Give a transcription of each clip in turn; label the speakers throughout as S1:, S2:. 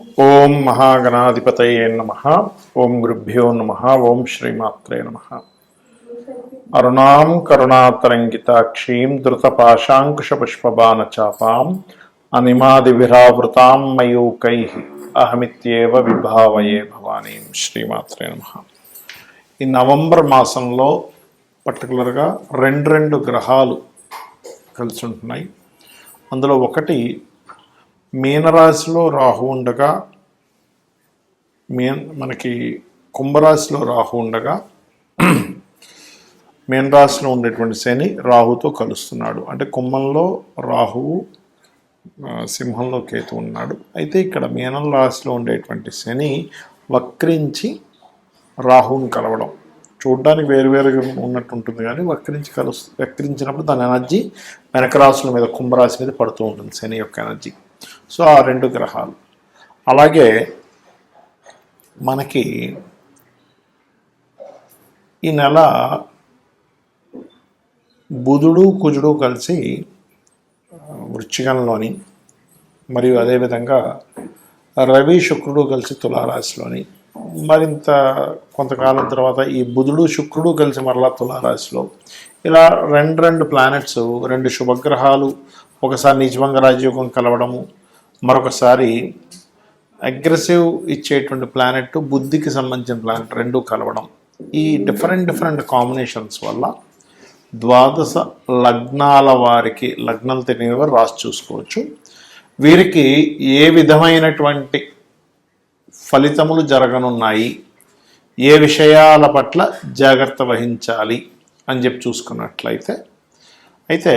S1: ఓం మహాగణాధిపతయే నమః. ఓం గురుభ్యో నమః. ఓం శ్రీమాత్రే నమః. అరుణాం కరుణాతరంగితాక్షీం ధృతపాశాంకుశపుష్పబాణచాపాం అనిమాదివిరావృతాం మయూకైః అహమిత్యేవ విభావయే భవానీం. శ్రీమాత్రే నమః. ఈ నవంబర్ మాసంలో పర్టికులర్గా రెండు గ్రహాలు కలిసి ఉంటున్నాయి. అందులో ఒకటి మీనరాశిలో రాహు ఉండగా, మనకి కుంభరాశిలో రాహు ఉండగా మీనరాశిలో ఉండేటువంటి శని రాహుతో కలుస్తున్నాడు. అంటే కుంభంలో రాహువు, సింహంలో కేతు ఉన్నాడు. అయితే ఇక్కడ మీనం రాశిలో ఉండేటువంటి శని వక్రించి రాహువుని కలవడం చూడడానికి వేరువేరుగా ఉన్నట్టు ఉంటుంది, కానీ వక్రించినప్పుడు దాని ఎనర్జీ వెనక రాశుల మీద, కుంభరాశి మీద పడుతూ ఉంటుంది శని యొక్క ఎనర్జీ. సో ఆ రెండు గ్రహాలు. అలాగే మనకి ఈ నెల బుధుడు కుజుడు కలిసి వృశ్చికంలోని, మరియు అదేవిధంగా రవి శుక్రుడు కలిసి తులారాశిలోని, మరింత కొంతకాలం తర్వాత ఈ బుధుడు శుక్రుడు కలిసి మరలా తులారాశిలో, ఇలా రెండు ప్లానెట్స్, రెండు శుభగ్రహాలు ఒకసారి నీచభంగ రాజయోగం కలవడము, మరొకసారి అగ్రెసివ్ ఇచ్చేటువంటి ప్లానెట్, బుద్ధికి సంబంధించిన ప్లానెట్ రెండు కలవడం. ఈ డిఫరెంట్ కాంబినేషన్స్ వల్ల ద్వాదశ లగ్నాల వారికి, లగ్నాలు తెలియని వారు రాసి చూసుకోవచ్చు, వీరికి ఏ విధమైనటువంటి ఫలితములు జరగనున్నాయి, ఏ విషయాల పట్ల జాగ్రత్త వహించాలి అని చెప్పి చూసుకున్నట్లయితే, అయితే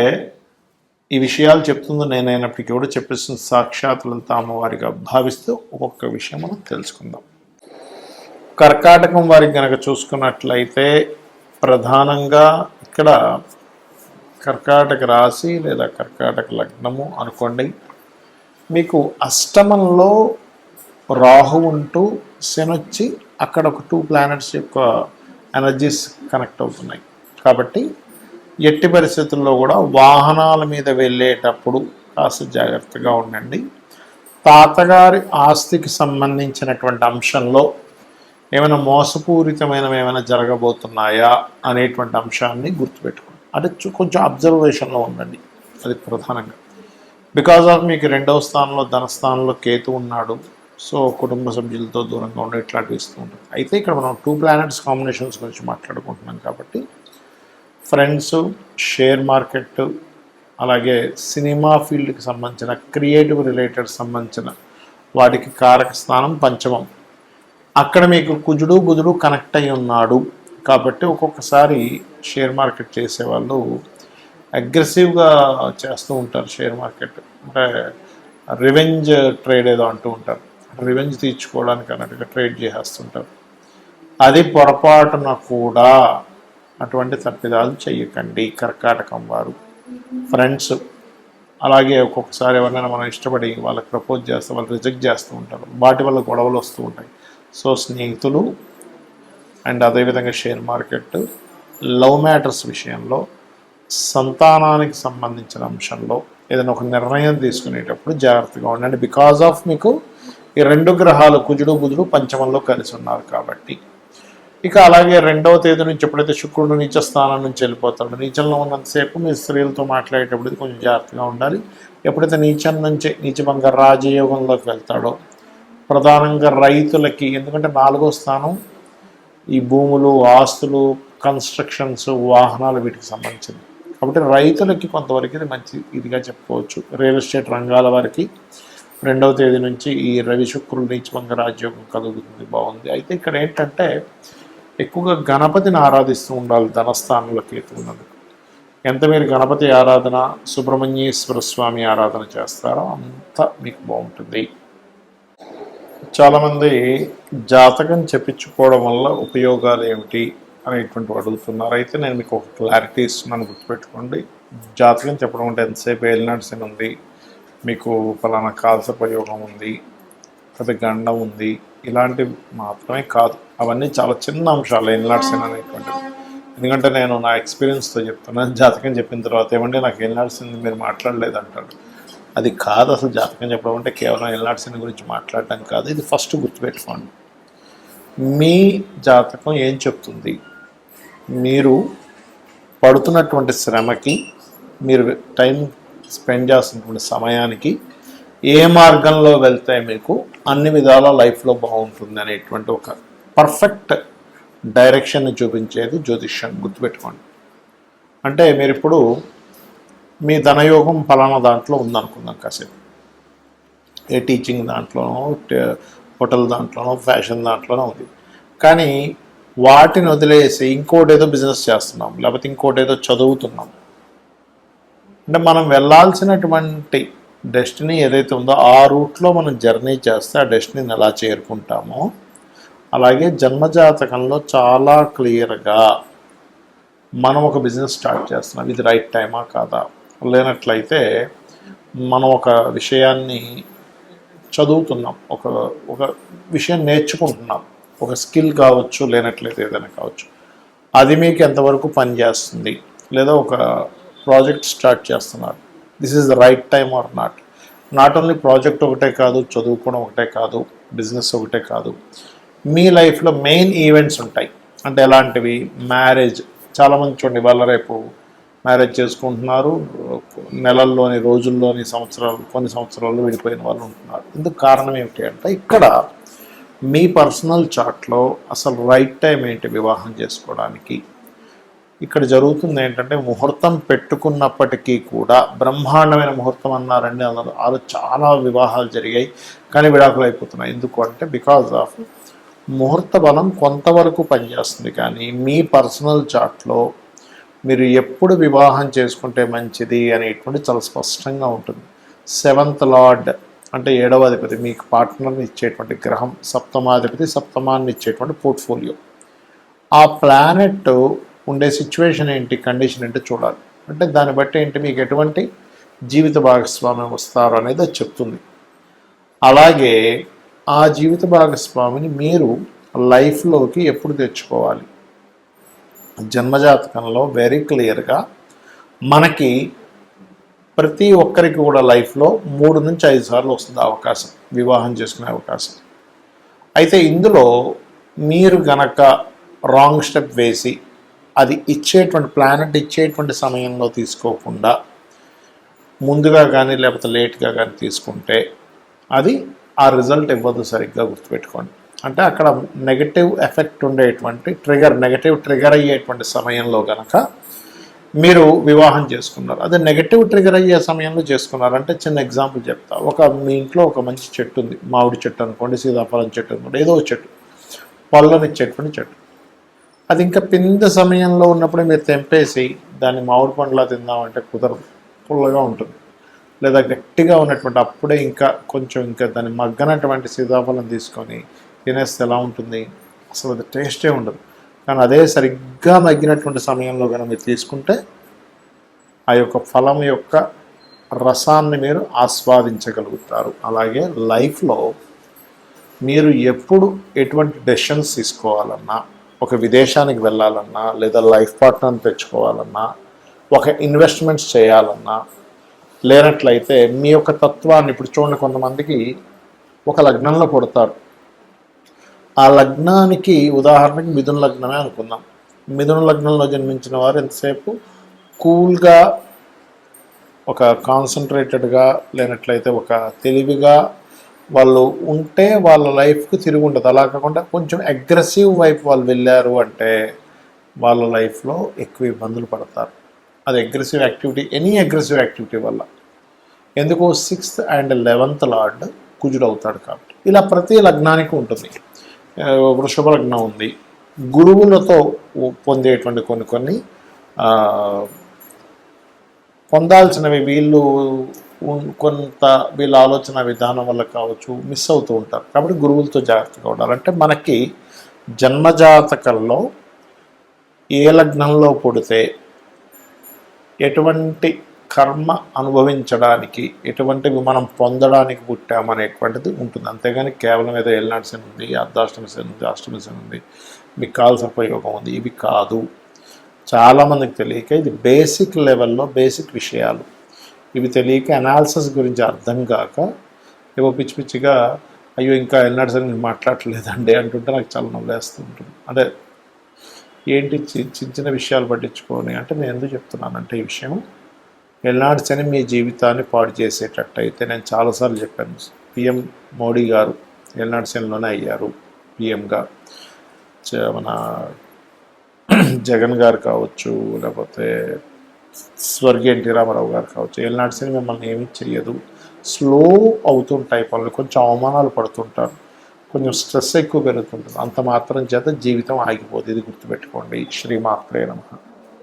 S1: ఈ విషయాలు చెప్తుందో నేనైనప్పటికీ కూడా చెప్పేస్తుంది సాక్షాత్ లలిత అమ్మవారిగా భావిస్తూ ఒక్కొక్క విషయం మనం తెలుసుకుందాం. కర్కాటకం వారికి కనుక చూసుకున్నట్లయితే ప్రధానంగా ఇక్కడ కర్కాటక రాశి లేదా కర్కాటక లగ్నము అనుకోండి, మీకు అష్టమంలో రాహు ఉంటూ శనొచ్చి అక్కడ ఒక 2 ప్లానెట్స్ యొక్క ఎనర్జీస్ కనెక్ట్ అవుతున్నాయి. కాబట్టి ఎట్టి పరిస్థితుల్లో కూడా వాహనాల మీద వెళ్ళేటప్పుడు కాస్త జాగ్రత్తగా ఉండండి. తాతగారి ఆస్తికి సంబంధించినటువంటి అంశంలో ఏమైనా మోసపూరితమైనవి ఏమైనా జరగబోతున్నాయా అనేటువంటి అంశాన్ని గుర్తుపెట్టుకోండి. అంటే కొంచెం అబ్జర్వేషన్లో ఉండండి, అది ప్రధానంగా. బికాజ్ ఆఫ్ మీకు 2వ స్థానంలో, ధనస్థానంలో కేతు ఉన్నాడు. సో కుటుంబ సభ్యులతో దూరంగా ఉండే ఇట్లాంటివి ఇస్తూ ఉంటుంది. అయితే ఇక్కడ మనం 2 ప్లానెట్స్ కాంబినేషన్స్ గురించి మాట్లాడుకుంటున్నాం కాబట్టి ఫ్రెండ్స్, షేర్ మార్కెట్, అలాగే సినిమా ఫీల్డ్కి సంబంధించిన, క్రియేటివ్ రిలేటెడ్ సంబంధించిన వాటికి కారక స్థానం పంచమం. అక్కడ మీకు కుజుడు బుధుడు కనెక్ట్ అయి ఉన్నాడు. కాబట్టి ఒక్కొక్కసారి షేర్ మార్కెట్ చేసేవాళ్ళు అగ్రెసివ్గా చేస్తూ ఉంటారు. షేర్ మార్కెట్ అంటే రివెంజ్ ట్రేడ్ ఏదో అంటూ ఉంటారు. రివెంజ్ తీర్చుకోవడానికి అన్నట్టుగా ట్రేడ్ చేసేస్తుంటారు. అది పొరపాటున కూడా అటువంటి తప్పిదాలు చేయకండి కర్కాటకం వారు. ఫ్రెండ్స్, అలాగే ఒక్కొక్కసారి ఎవరైనా మనం ఇష్టపడి వాళ్ళకి ప్రపోజ్ చేస్తే వాళ్ళు రిజెక్ట్ చేస్తూ ఉంటారు, వాటి వల్ల గొడవలు వస్తూ ఉంటాయి. సో స్నేహితులు అండ్ అదేవిధంగా షేర్ మార్కెట్, లవ్ మ్యాటర్స్ విషయంలో, సంతానానికి సంబంధించిన అంశంలో ఏదైనా ఒక నిర్ణయం తీసుకునేటప్పుడు జాగ్రత్తగా ఉండండి. బికాజ్ ఆఫ్ మీకు ఈ 2 గ్రహాలు కుజుడు బుధుడు పంచమంలో కలిసి ఉన్నారు కాబట్టి. ఇక అలాగే 2వ తేదీ నుంచి ఎప్పుడైతే శుక్రుడు నీచ స్థానం నుంచి వెళ్ళిపోతాడు, నీచంలో ఉన్నంతసేపు మీరు స్త్రీలతో మాట్లాడేటప్పుడు కొంచెం జాగ్రత్తగా ఉండాలి. ఎప్పుడైతే నీచం నుంచి నీచభంగ రాజయోగంలోకి వెళ్తాడో, ప్రధానంగా రైతులకి, ఎందుకంటే 4వ స్థానం ఈ భూములు, ఆస్తులు, కన్స్ట్రక్షన్స్, వాహనాలు, వీటికి సంబంధించింది. కాబట్టి రైతులకి కొంతవరకు ఇది మంచి ఇదిగా చెప్పుకోవచ్చు. రియల్ ఎస్టేట్ రంగాల వారికి 2వ తేదీ నుంచి ఈ రవి శుక్రుడు నీచభంగ రాజయోగం కలుగుతుంది, బాగుంది. అయితే ఇక్కడ ఏంటంటే ఎక్కువగా గణపతిని ఆరాధిస్తూ ఉండాలి. ధనస్థానంలో కేతు ఉన్నది. ఎంత మీరు గణపతి ఆరాధన, సుబ్రహ్మణ్యేశ్వర స్వామి ఆరాధన చేస్తారో అంత మీకు బాగుంటుంది. చాలామంది జాతకం చెప్పించుకోవడం వల్ల ఉపయోగాలు ఏమిటి అనేటువంటి అడుగుతున్నారు. అయితే నేను మీకు ఒక క్లారిటీ ఇస్తున్నాను, గుర్తుపెట్టుకోండి. జాతకం చెప్పడం అంటే ఎంతసేపు ఏలినాటి శని ఉంది, మీకు ఫలానా కాల్సపయోగం ఉంది, పెద్ద గండం ఉంది, ఇలాంటివి మాత్రమే కాదు. అవన్నీ చాలా చిన్న అంశాలు ఏలినాటి శని అనేటువంటివి. ఎందుకంటే నేను నా ఎక్స్పీరియన్స్తో చెప్తున్నాను. జాతకం చెప్పిన తర్వాత ఏమంటే నాకు ఏలినాటి శని మీరు మాట్లాడలేదు అంటాడు. అది కాదు అసలు జాతకం చెప్పడం అంటే కేవలం ఎల్నాటి శని గురించి మాట్లాడటం కాదు. ఇది ఫస్ట్ గుర్తుపెట్టుకోండి. మీ జాతకం ఏం చెప్తుంది, మీరు పడుతున్నటువంటి శ్రమకి, మీరు టైం స్పెండ్ చేస్తున్నటువంటి సమయానికి ఏ మార్గంలో వెళ్తే మీకు అన్ని విధాల లైఫ్లో బాగుంటుంది అనేటువంటి ఒక పర్ఫెక్ట్ డైరెక్షన్ని చూపించేది జ్యోతిష్యం. గుర్తుపెట్టుకోండి. అంటే మీరు ఇప్పుడు మీ ధనయోగం ఫలానా దాంట్లో ఉందనుకుందాం కాసేపు, ఏ టీచింగ్ దాంట్లోనో, హోటల్ దాంట్లోనో, ఫ్యాషన్ దాంట్లోనో ఉంది. కానీ వాటిని వదిలేసి ఇంకోటేదో బిజినెస్ చేస్తున్నాం, లేకపోతే ఇంకోటేదో చదువుతున్నాం. అంటే మనం వెళ్ళాల్సినటువంటి డెస్టినీ ఏదైతే ఉందో ఆ రూట్లో మనం జర్నీ చేస్తే ఆ డెస్టినీని ఎలా చేరుకుంటామో, అలాగే జన్మజాతకంలో చాలా క్లియర్గా మనం ఒక బిజినెస్ స్టార్ట్ చేస్తున్నాం, ఇది రైట్ టైమా కాదా, లేనట్లయితే మనం ఒక విషయాన్ని చదువుతున్నాం, ఒక ఒక విషయం నేర్చుకుంటున్నాం, ఒక స్కిల్ కావచ్చు, లేనట్లయితే ఏదైనా కావచ్చు, అది మీకు ఎంతవరకు పనిచేస్తుంది, లేదా ఒక ప్రాజెక్ట్ స్టార్ట్ చేస్తున్నారు, this is the right time or not only project ఒకటే కాదు, చదువుకోవడం ఒకటే కాదు, బిజినెస్ ఒకటే కాదు, మీ లైఫ్లో మెయిన్ ఈవెంట్స్ ఉంటాయి. అంటే ఎలాంటివి, మ్యారేజ్. చాలామంది చూడండి వాళ్ళ రేపు మ్యారేజ్ చేసుకుంటున్నారు, నెలల్లోని, రోజుల్లోని, కొన్ని సంవత్సరాలు విడిపోయిన వాళ్ళు ఉంటున్నారు. ఇందుకు కారణం ఏమిటి అంటే ఇక్కడ మీ పర్సనల్ చార్ట్లో అసలు రైట్ టైం ఏంటి వివాహం చేసుకోవడానికి. ఇక్కడ జరుగుతుంది ఏంటంటే ముహూర్తం పెట్టుకున్నప్పటికీ కూడా బ్రహ్మాండమైన ముహూర్తం అన్నారండి అందరూ, చాలా వివాహాలు జరిగాయి కానీ విడాకులు అయిపోతున్నాయి. ఎందుకు అంటే బికాజ్ ఆఫ్ ముహూర్త బలం కొంతవరకు పనిచేస్తుంది, కానీ మీ పర్సనల్ చార్ట్లో మీరు ఎప్పుడు వివాహం చేసుకుంటే మంచిది అనేటువంటి చాలా స్పష్టంగా ఉంటుంది. 7th లార్డ్ అంటే 7వ అధిపతి, మీకు పార్ట్నర్ని ఇచ్చేటువంటి గ్రహం, సప్తమాధిపతి సప్తమాన్ని ఇచ్చేటువంటి పోర్ట్ఫోలియో. ఆ ప్లానెట్ ఉండే సిచ్యువేషన్ ఏంటి, కండిషన్ ఏంటి చూడాలి. అంటే దాన్ని బట్టి ఏంటి మీకు ఎటువంటి జీవిత భాగస్వామ్యం వస్తారు అనేది అది చెప్తుంది. అలాగే ఆ జీవిత భాగస్వామిని మీరు లైఫ్లోకి ఎప్పుడు తెచ్చుకోవాలి. జన్మజాతకంలో వెరీ క్లియర్గా మనకి ప్రతి ఒక్కరికి కూడా లైఫ్లో 3 నుంచి 5 సార్లు వస్తుంది అవకాశం, వివాహం చేసుకునే అవకాశం. అయితే ఇందులో మీరు గనక రాంగ్ స్టెప్ వేసి అది ఇచ్చేటువంటి ప్లానెట్ ఇచ్చేటువంటి సమయంలో తీసుకోకుండా ముందుగా కానీ లేకపోతే లేట్గా కానీ తీసుకుంటే అది ఆ రిజల్ట్ ఇవ్వదు. సరిగ్గా గుర్తుపెట్టుకోండి. అంటే అక్కడ నెగటివ్ ఎఫెక్ట్ ఉండేటువంటి నెగటివ్ ట్రిగర్ అయ్యేటువంటి సమయంలో కనుక మీరు వివాహం చేసుకున్నారు, అదే నెగటివ్ ట్రిగర్ అయ్యే సమయంలో చేసుకున్నారు. అంటే చిన్న ఎగ్జాంపుల్ చెప్తా. మీ ఇంట్లో ఒక మంచి చెట్టు ఉంది, మామిడి చెట్టు అనుకోండి, సీతాఫలం చెట్టు అనుకోండి, ఏదో ఒక చెట్టు, పళ్ళనిచ్చేటువంటి చెట్టు. అది ఇంకా పిందె సమయంలో ఉన్నప్పుడే మీరు తెంపేసి దాన్ని మామిడి పండులా తిందామంటే కుదరదు, పుల్లగా ఉంటుంది. లేదా గట్టిగా ఉన్నటువంటి అప్పుడే ఇంకా దాన్ని మగ్గనటువంటి సీతాఫలం తీసుకొని తినేస్తే ఎలా ఉంటుంది, అసలు అది టేస్టే ఉండదు. కానీ అదే సరిగ్గా మగ్గినటువంటి సమయంలో కనుక మీరు తీసుకుంటే ఆ యొక్క ఫలం యొక్క రసాన్ని మీరు ఆస్వాదించగలుగుతారు. అలాగే లైఫ్లో మీరు ఎప్పుడు ఎటువంటి డెసిషన్స్ తీసుకోవాలన్నా, ఒక విదేశానికి వెళ్ళాలన్నా, లేదా లైఫ్ పార్ట్నర్ని తెచ్చుకోవాలన్నా, ఒక ఇన్వెస్ట్మెంట్స్ చేయాలన్నా, లేనట్లయితే మీ యొక్క తత్వాన్ని ఇప్పుడు చూడండి, కొంతమందికి ఒక లగ్నంలో పుడతారు. ఆ లగ్నానికి ఉదాహరణకి మిథున లగ్నమే అనుకుందాం. మిథున లగ్నంలో జన్మించిన వారు ఎంతసేపు కూల్గా, ఒక కాన్సన్ట్రేటెడ్గా, లేనట్లయితే ఒక తెలివిగా వాళ్ళు ఉంటే వాళ్ళ లైఫ్కి తిరిగి ఉండదు. అలా కాకుండా కొంచెం అగ్రెసివ్ వైపు వాళ్ళు వెళ్ళారు అంటే వాళ్ళ లైఫ్లో ఎక్కువ ఇబ్బందులు పడతారు. అది aggressive activity, any aggressive activity వల్ల. ఎందుకు, 6th and 11th లార్డ్ కుజుడు అవుతాడు కాబట్టి. ఇలా ప్రతి లగ్నానికి ఉంటుంది. వృషభ లగ్నం ఉంది, గురువులతో పొందేటువంటి కొన్ని పొందాల్సినవి వీళ్ళ ఆలోచన విధానం వల్ల కావచ్చు మిస్ అవుతూ ఉంటారు. కాబట్టి గురువులతో జాగ్రత్తగా ఉండాలంటే మనకి జన్మజాతకంలో ఏ లగ్నంలో పుడితే ఎటువంటి కర్మ అనుభవించడానికి, ఎటువంటివి మనం పొందడానికి పుట్టామనేటువంటిది ఉంటుంది. అంతేగాని కేవలం ఏదో ఏలినాటి శని ఉంది, అర్ధాష్టమి శని ఉంది, అష్టమి శని ఉంది, మీకు కావాల్సిన ఉపయోగం ఉంది, ఇవి కాదు. చాలామందికి తెలియక ఇది బేసిక్ లెవెల్లో బేసిక్ విషయాలు. ఇవి తెలియక అనాలిసిస్ గురించి అర్థం కాక ఏవో పిచ్చి పిచ్చిగా అయ్యో ఇంకా ఎల్నాడు సార్ మీరు మాట్లాడలేదండి అంటుంటే నాకు చాలా నవ్వేస్తుంటుంది. అంటే ఏంటి చిన్న చిన్న విషయాలు పట్టించుకొని అంటే నేను ఎందుకు చెప్తున్నానంటే ఈ విషయం ఎల్నాడు శని మీ జీవితాన్ని పాడు చేసేటట్టయితే నేను చాలాసార్లు చెప్పాను. పిఎం మోడీ గారు ఎల్నాడు శనిలోనే అయ్యారు పిఎంగా. మన జగన్ గారు కావచ్చు, లేకపోతే స్వర్గీయ ఎన్టీ రామారావు గారు కావచ్చు, ఏలినాటి శని మిమ్మల్ని ఏమీ చెయ్యదు. స్లో అవుతుంటాయి పనులు, కొంచెం అవమానాలు పడుతుంటారు, కొంచెం స్ట్రెస్ ఎక్కువ పెరుగుతుంటుంది. అంత మాత్రం చేత జీవితం ఆగిపోతుంది. ఇది గుర్తుపెట్టుకోండి. శ్రీమాత్రే నమః.